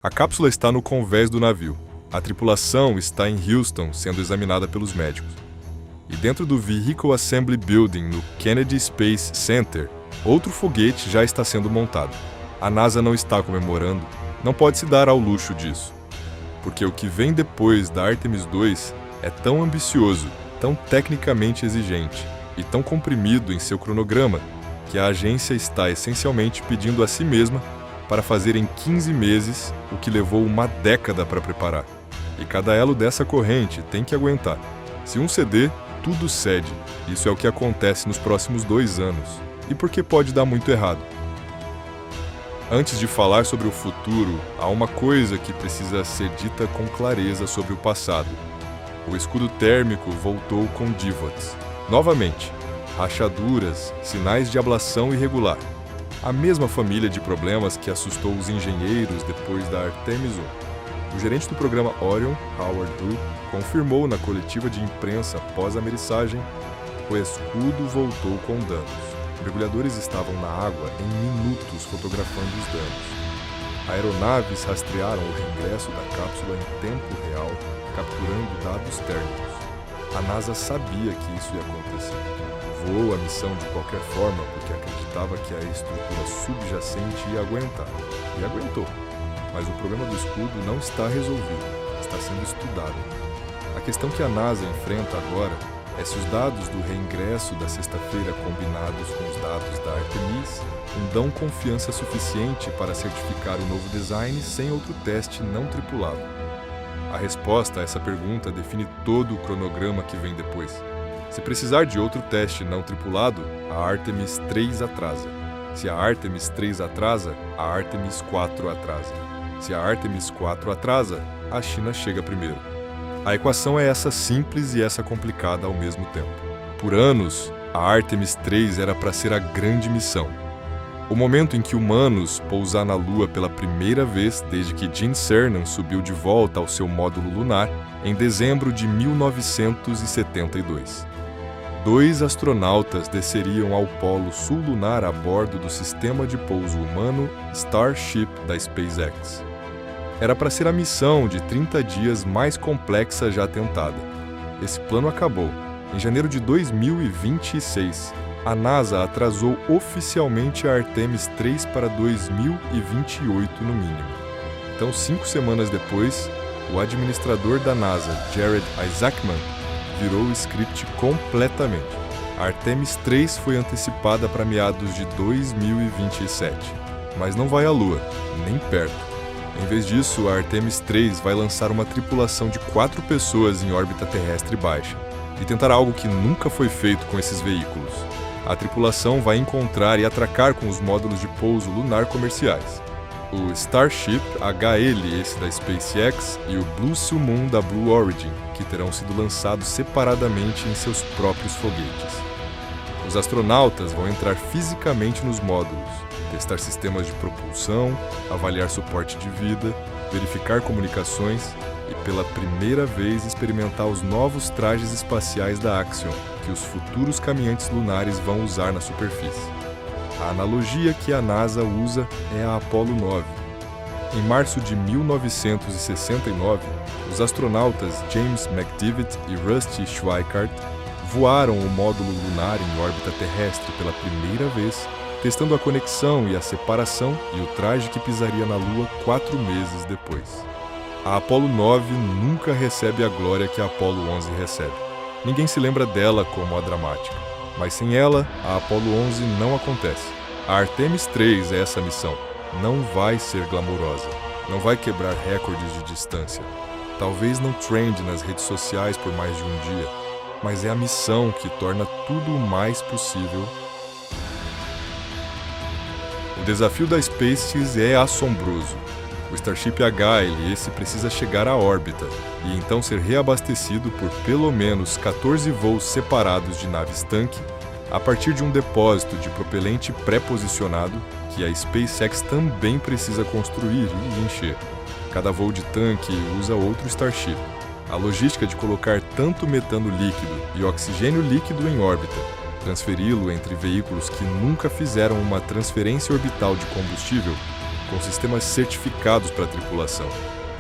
A cápsula está no convés do navio. A tripulação está em Houston, sendo examinada pelos médicos. E dentro do Vehicle Assembly Building, no Kennedy Space Center, outro foguete já está sendo montado. A NASA não está comemorando, não pode se dar ao luxo disso. Porque o que vem depois da Artemis II é tão ambicioso, tão tecnicamente exigente e tão comprimido em seu cronograma que a agência está essencialmente pedindo a si mesma para fazer em 15 meses o que levou uma década para preparar. E cada elo dessa corrente tem que aguentar. Se um ceder, tudo cede. Isso é o que acontece nos próximos 2 anos. E por que pode dar muito errado? Antes de falar sobre o futuro, há uma coisa que precisa ser dita com clareza sobre o passado. O escudo térmico voltou com divots. Novamente, rachaduras, sinais de ablação irregular. A mesma família de problemas que assustou os engenheiros depois da Artemis I. O gerente do programa Orion, Howard Drew, confirmou na coletiva de imprensa após a ameriçagem: o escudo voltou com danos. Mergulhadores estavam na água em minutos fotografando os danos. Aeronaves rastrearam o reingresso da cápsula em tempo real, capturando dados térmicos. A NASA sabia que isso ia acontecer. Voou a missão de qualquer forma porque acreditava que a estrutura subjacente ia aguentar. E aguentou. Mas o problema do escudo não está resolvido, está sendo estudado. A questão que a NASA enfrenta agora é se os dados do reingresso da sexta-feira combinados com os dados da Artemis dão confiança suficiente para certificar o novo design sem outro teste não tripulado. A resposta a essa pergunta define todo o cronograma que vem depois. Se precisar de outro teste não tripulado, a Artemis 3 atrasa. Se a Artemis 3 atrasa, a Artemis 4 atrasa. Se a Artemis 4 atrasa, a China chega primeiro. A equação é essa simples e essa complicada ao mesmo tempo. Por anos, a Artemis 3 era para ser a grande missão. O momento em que humanos pousar na Lua pela primeira vez desde que Gene Cernan subiu de volta ao seu módulo lunar em dezembro de 1972. 2 astronautas desceriam ao polo sul lunar a bordo do sistema de pouso humano Starship da SpaceX. Era para ser a missão de 30 dias mais complexa já tentada. Esse plano acabou. Em janeiro de 2026, a NASA atrasou oficialmente a Artemis 3 para 2028 no mínimo. Então, 5 semanas depois, o administrador da NASA, Jared Isaacman, virou o script completamente. A Artemis 3 foi antecipada para meados de 2027, mas não vai à Lua, nem perto. Em vez disso, a Artemis 3 vai lançar uma tripulação de 4 pessoas em órbita terrestre baixa e tentar algo que nunca foi feito com esses veículos. A tripulação vai encontrar e atracar com os módulos de pouso lunar comerciais. O Starship HL, esse da SpaceX, e o Blue Seal Moon da Blue Origin, que terão sido lançados separadamente em seus próprios foguetes. Os astronautas vão entrar fisicamente nos módulos, testar sistemas de propulsão, avaliar suporte de vida, verificar comunicações e, pela primeira vez, experimentar os novos trajes espaciais da Axiom, que os futuros caminhantes lunares vão usar na superfície. A analogia que a NASA usa é a Apollo 9. Em março de 1969, os astronautas James McDivitt e Rusty Schweickart voaram o módulo lunar em órbita terrestre pela primeira vez, testando a conexão e a separação e o traje que pisaria na Lua 4 meses depois. A Apollo 9 nunca recebe a glória que a Apollo 11 recebe. Ninguém se lembra dela como a dramática. Mas sem ela, a Apollo 11 não acontece. A Artemis 3 é essa missão. Não vai ser glamourosa. Não vai quebrar recordes de distância. Talvez não trende nas redes sociais por mais de um dia. Mas é a missão que torna tudo o mais possível. O desafio da SpaceX é assombroso. O Starship HL, esse precisa chegar à órbita e então ser reabastecido por pelo menos 14 voos separados de naves-tanque a partir de um depósito de propelente pré-posicionado que a SpaceX também precisa construir e encher. Cada voo de tanque usa outro Starship. A logística de colocar tanto metano líquido e oxigênio líquido em órbita, transferi-lo entre veículos que nunca fizeram uma transferência orbital de combustível, com sistemas certificados para a tripulação,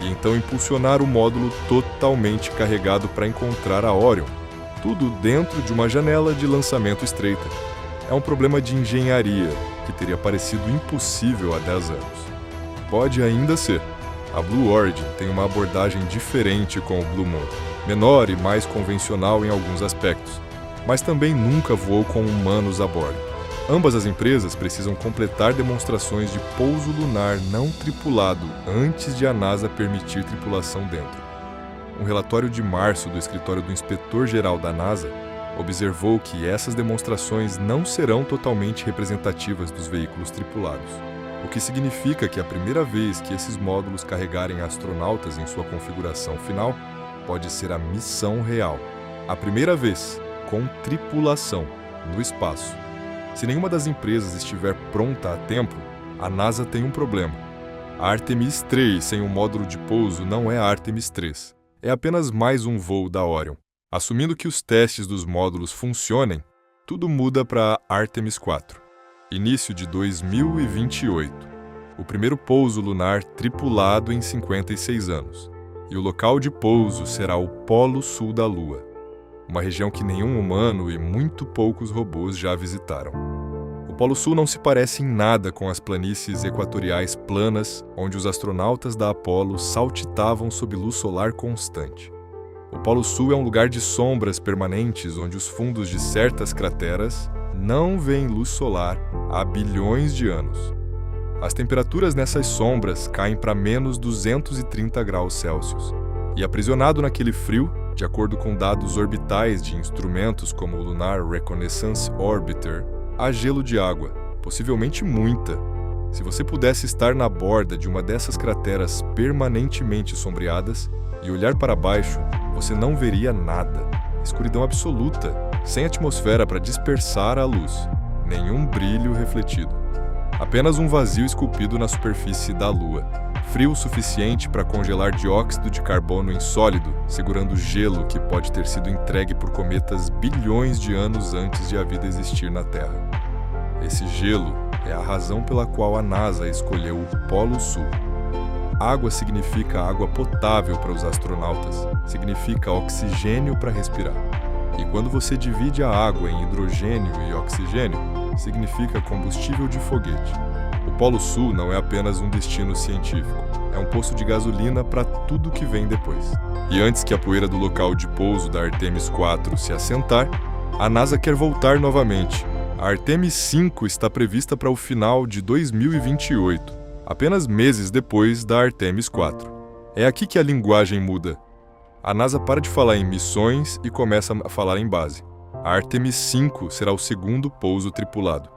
e então impulsionar o módulo totalmente carregado para encontrar a Orion, tudo dentro de uma janela de lançamento estreita. É um problema de engenharia que teria parecido impossível há 10 anos. Pode ainda ser. A Blue Origin tem uma abordagem diferente com o Blue Moon, menor e mais convencional em alguns aspectos, mas também nunca voou com humanos a bordo. Ambas as empresas precisam completar demonstrações de pouso lunar não tripulado antes de a NASA permitir tripulação dentro. Um relatório de março do escritório do inspetor-geral da NASA observou que essas demonstrações não serão totalmente representativas dos veículos tripulados, o que significa que a primeira vez que esses módulos carregarem astronautas em sua configuração final pode ser a missão real. A primeira vez, com tripulação, no espaço. Se nenhuma das empresas estiver pronta a tempo, a NASA tem um problema. A Artemis 3 sem um módulo de pouso não é a Artemis 3. É apenas mais um voo da Orion. Assumindo que os testes dos módulos funcionem, tudo muda para Artemis 4. Início de 2028. O primeiro pouso lunar tripulado em 56 anos. E o local de pouso será o Polo Sul da Lua, uma região que nenhum humano e muito poucos robôs já visitaram. O Polo Sul não se parece em nada com as planícies equatoriais planas, onde os astronautas da Apollo saltitavam sob luz solar constante. O Polo Sul é um lugar de sombras permanentes, onde os fundos de certas crateras não veem luz solar há bilhões de anos. As temperaturas nessas sombras caem para menos 230 graus Celsius. E aprisionado naquele frio, de acordo com dados orbitais de instrumentos como o Lunar Reconnaissance Orbiter, há gelo de água, possivelmente muita. Se você pudesse estar na borda de uma dessas crateras permanentemente sombreadas e olhar para baixo, você não veria nada. Escuridão absoluta, sem atmosfera para dispersar a luz, nenhum brilho refletido. Apenas um vazio esculpido na superfície da Lua, frio o suficiente para congelar dióxido de carbono em sólido, segurando gelo que pode ter sido entregue por cometas bilhões de anos antes de a vida existir na Terra. Esse gelo é a razão pela qual a NASA escolheu o Polo Sul. Água significa água potável para os astronautas, significa oxigênio para respirar. E quando você divide a água em hidrogênio e oxigênio, significa combustível de foguete. O Polo Sul não é apenas um destino científico, é um poço de gasolina para tudo que vem depois. E antes que a poeira do local de pouso da Artemis 4 se assentar, a NASA quer voltar novamente. A Artemis 5 está prevista para o final de 2028, apenas meses depois da Artemis 4. É aqui que a linguagem muda. A NASA para de falar em missões e começa a falar em base. A Artemis 5 será o segundo pouso tripulado.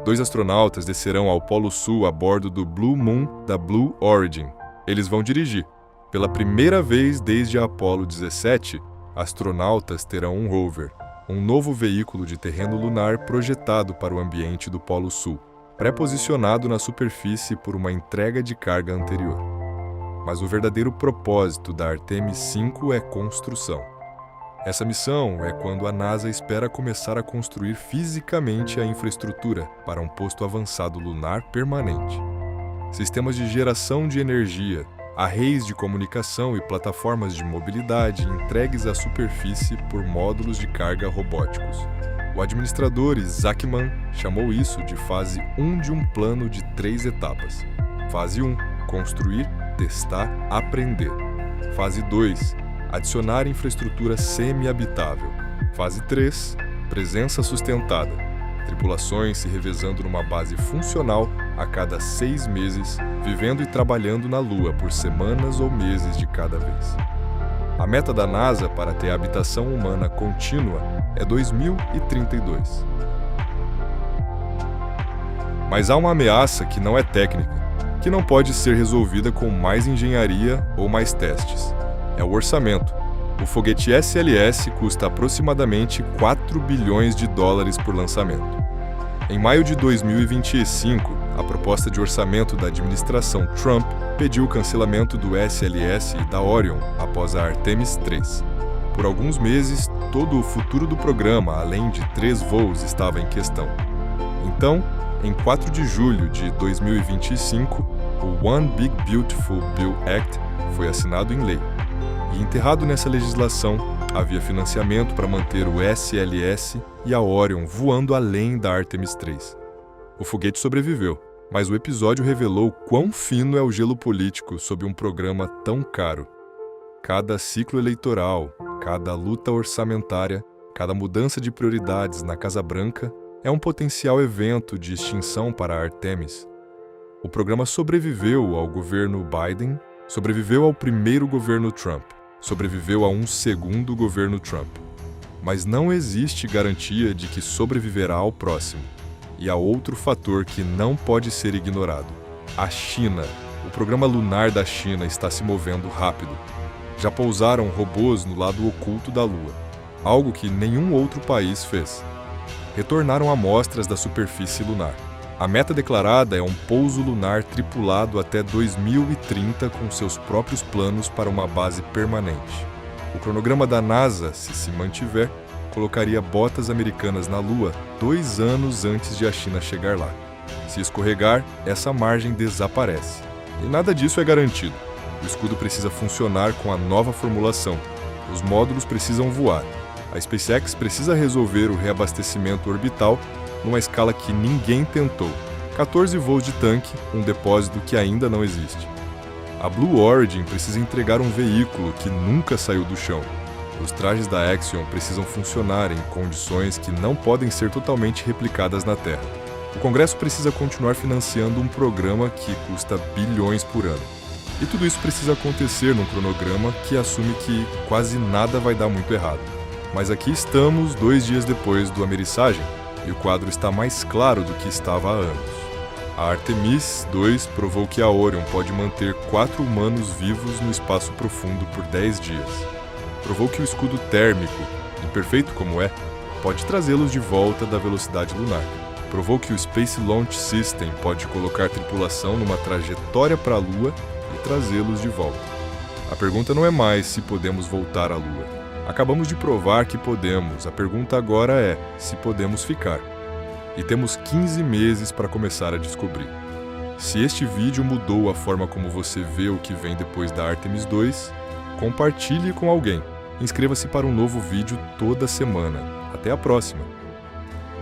2 astronautas descerão ao Polo Sul a bordo do Blue Moon da Blue Origin. Eles vão dirigir. Pela primeira vez desde a Apollo 17, astronautas terão um rover, um novo veículo de terreno lunar projetado para o ambiente do Polo Sul, pré-posicionado na superfície por uma entrega de carga anterior. Mas o verdadeiro propósito da Artemis 5 é construção. Essa missão é quando a NASA espera começar a construir fisicamente a infraestrutura para um posto avançado lunar permanente. Sistemas de geração de energia, arrays de comunicação e plataformas de mobilidade entregues à superfície por módulos de carga robóticos. O administrador Isaac Mann chamou isso de fase 1 de um plano de 3 etapas. Fase 1, construir, testar, aprender. Fase 2, adicionar infraestrutura semi-habitável. Fase 3, presença sustentada. Tripulações se revezando numa base funcional a cada 6 meses, vivendo e trabalhando na Lua por semanas ou meses de cada vez. A meta da NASA para ter habitação humana contínua é 2032. Mas há uma ameaça que não é técnica, que não pode ser resolvida com mais engenharia ou mais testes. É o orçamento. O foguete SLS custa aproximadamente 4 bilhões de dólares por lançamento. Em maio de 2025, a proposta de orçamento da administração Trump pediu o cancelamento do SLS e da Orion após a Artemis 3. Por alguns meses, todo o futuro do programa, além de 3 voos, estava em questão. Então, em 4 de julho de 2025, o One Big Beautiful Bill Act foi assinado em lei. E enterrado nessa legislação, havia financiamento para manter o SLS e a Orion voando além da Artemis 3. O foguete sobreviveu, mas o episódio revelou quão fino é o gelo político sob um programa tão caro. Cada ciclo eleitoral, cada luta orçamentária, cada mudança de prioridades na Casa Branca é um potencial evento de extinção para a Artemis. O programa sobreviveu ao governo Biden, sobreviveu ao primeiro governo Trump, sobreviveu a um segundo governo Trump. Mas não existe garantia de que sobreviverá ao próximo. E há outro fator que não pode ser ignorado: a China. O programa lunar da China está se movendo rápido. Já pousaram robôs no lado oculto da Lua, algo que nenhum outro país fez. Retornaram amostras da superfície lunar. A meta declarada é um pouso lunar tripulado até 2030 com seus próprios planos para uma base permanente. O cronograma da NASA, se mantiver, colocaria botas americanas na Lua 2 anos antes de a China chegar lá. Se escorregar, essa margem desaparece. E nada disso é garantido. O escudo precisa funcionar com a nova formulação. Os módulos precisam voar. A SpaceX precisa resolver o reabastecimento orbital numa escala que ninguém tentou. 14 voos de tanque, um depósito que ainda não existe. A Blue Origin precisa entregar um veículo que nunca saiu do chão. Os trajes da Axiom precisam funcionar em condições que não podem ser totalmente replicadas na Terra. O Congresso precisa continuar financiando um programa que custa bilhões por ano. E tudo isso precisa acontecer num cronograma que assume que quase nada vai dar muito errado. Mas aqui estamos 2 dias depois do ameriçagem, e o quadro está mais claro do que estava há anos. A Artemis 2 provou que a Orion pode manter 4 humanos vivos no espaço profundo por 10 dias. Provou que o escudo térmico, imperfeito como é, pode trazê-los de volta da velocidade lunar. Provou que o Space Launch System pode colocar tripulação numa trajetória para a Lua e trazê-los de volta. A pergunta não é mais se podemos voltar à Lua. Acabamos de provar que podemos, a pergunta agora é se podemos ficar. E temos 15 meses para começar a descobrir. Se este vídeo mudou a forma como você vê o que vem depois da Artemis 2, compartilhe com alguém. Inscreva-se para um novo vídeo toda semana. Até a próxima!